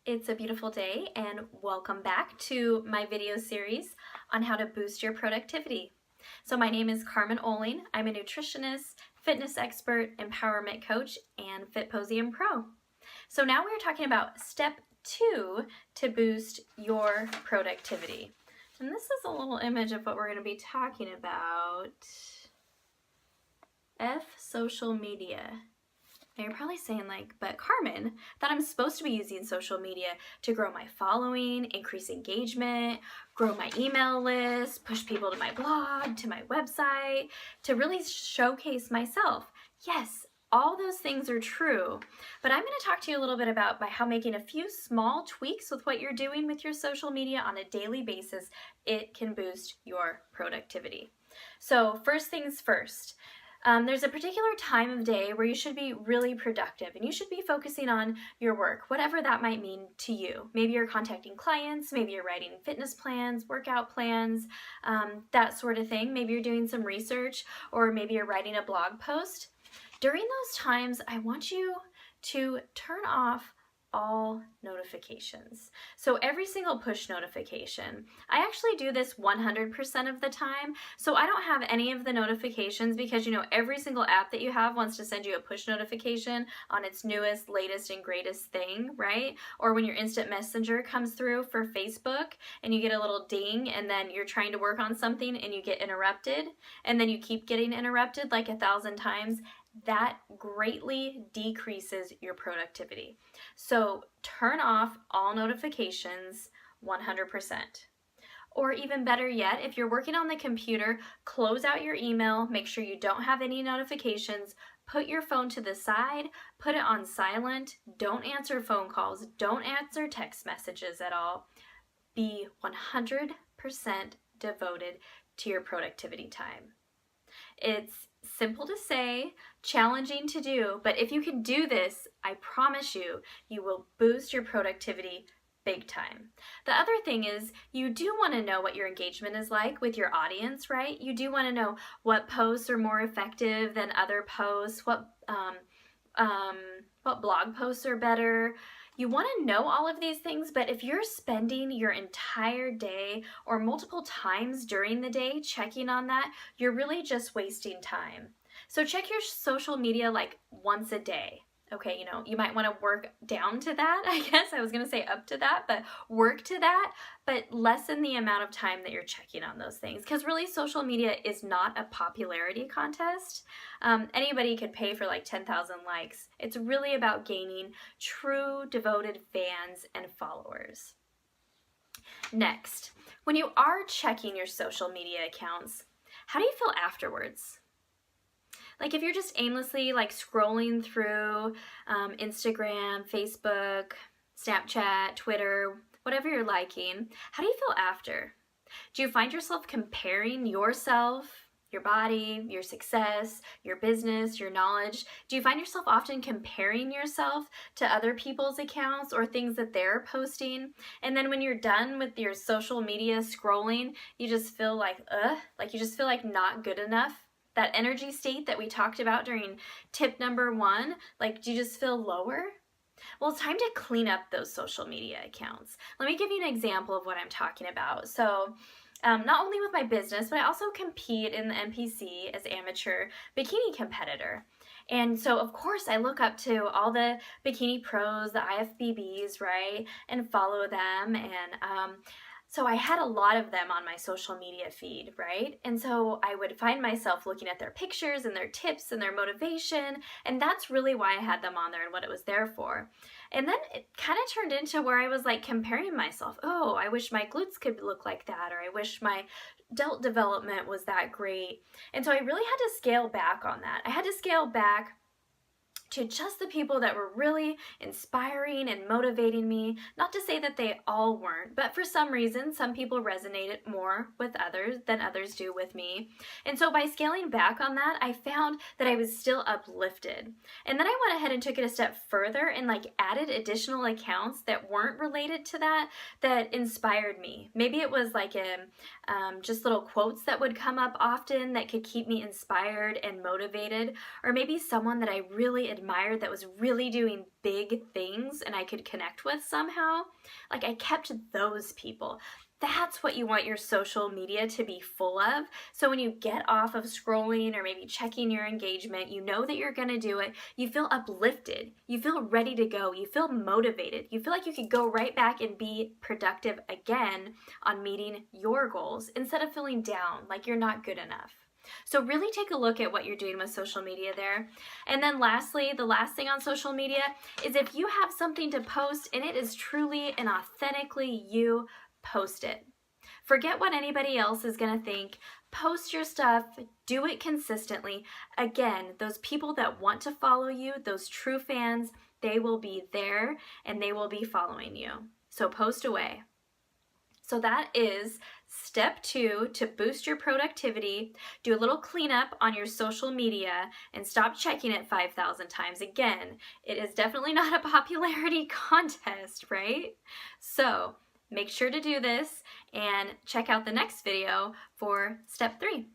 It's a beautiful day and welcome back to my video series on how to boost your productivity. So my name is Carmen Ohling. I'm a nutritionist, fitness expert, empowerment coach, and FITposium Pro. So now we're talking about step 2 to boost your productivity. And this is a little image of what we're going to be talking about. Social media. Now you're probably saying but Carmen, that I'm supposed to be using social media to grow my following, increase engagement, grow my email list, push people to my blog, to my website, to really showcase myself. Yes, all those things are true, but I'm going to talk to you a little bit about how making a few small tweaks with what you're doing with your social media on a daily basis, it can boost your productivity. So first things first. There's a particular time of day where you should be really productive and you should be focusing on your work, whatever that might mean to you. Maybe you're contacting clients, maybe you're writing fitness plans, workout plans, that sort of thing. Maybe you're doing some research, or maybe you're writing a blog post. During those times, I want you to turn off all notifications. So every single push notification, I actually do this 100% of the time. So I don't have any of the notifications because every single app that you have wants to send you a push notification on its newest, latest, and greatest thing, right? Or when your instant messenger comes through for Facebook and you get a little ding and then you're trying to work on something and you get interrupted and then you keep getting interrupted like 1,000 times. That greatly decreases your productivity. So turn off all notifications 100%. Or even better yet, if you're working on the computer, close out your email, make sure you don't have any notifications, put your phone to the side, put it on silent, don't answer phone calls, don't answer text messages at all. Be 100% devoted to your productivity time. It's simple to say, challenging to do, but if you can do this, I promise you, you will boost your productivity big time. The other thing is you do want to know what your engagement is like with your audience, right? You do want to know what posts are more effective than other posts, what blog posts are better. You want to know all of these things, but if you're spending your entire day or multiple times during the day checking on that, you're really just wasting time. So check your social media like once a day. Okay, you might want to work down to that, I guess. I was going to say up to that, but work to that, but lessen the amount of time that you're checking on those things. Because really, social media is not a popularity contest. Anybody could pay for like 10,000 likes. It's really about gaining true devoted fans and followers. Next, when you are checking your social media accounts, how do you feel afterwards? Like if you're just aimlessly scrolling through Instagram, Facebook, Snapchat, Twitter, whatever you're liking, how do you feel after? Do you find yourself comparing yourself, your body, your success, your business, your knowledge? Do you find yourself often comparing yourself to other people's accounts or things that they're posting? And then when you're done with your social media scrolling, you just feel like you just feel like not good enough? That energy state that we talked about during tip number 1, do you just feel lower? Well, it's time to clean up those social media accounts. Let me give you an example of what I'm talking about. So not only with my business, but I also compete in the NPC as amateur bikini competitor. And so, of course, I look up to all the bikini pros, the IFBBs, right, and follow them. And so I had a lot of them on my social media feed, right? And so I would find myself looking at their pictures and their tips and their motivation, and that's really why I had them on there and what it was there for. And then it kind of turned into where I was comparing myself. Oh, I wish my glutes could look like that, or I wish my delt development was that great. And so I really had to scale back on that. I had to scale back to just the people that were really inspiring and motivating me. Not to say that they all weren't, but for some reason, some people resonated more with others than others do with me. And so by scaling back on that, I found that I was still uplifted. And then I went ahead and took it a step further and added additional accounts that weren't related to that inspired me. Maybe it was just little quotes that would come up often that could keep me inspired and motivated, or maybe someone that I really admired admired that was really doing big things and I could connect with somehow, like I kept those people. That's what you want your social media to be full of. So when you get off of scrolling or maybe checking your engagement, you know that you're gonna do it, you feel uplifted, you feel ready to go, you feel motivated, you feel like you could go right back and be productive again on meeting your goals instead of feeling down like you're not good enough. So really take a look at what you're doing with social media there. And then lastly, the last thing on social media is if you have something to post and it is truly and authentically you, post it. Forget what anybody else is going to think. Post your stuff, do it consistently. Again, those people that want to follow you, those true fans, they will be there and they will be following you. So post away. So that is step 2 to boost your productivity. Do a little cleanup on your social media and stop checking it 5,000 times. Again, it is definitely not a popularity contest, right? So make sure to do this and check out the next video for step 3.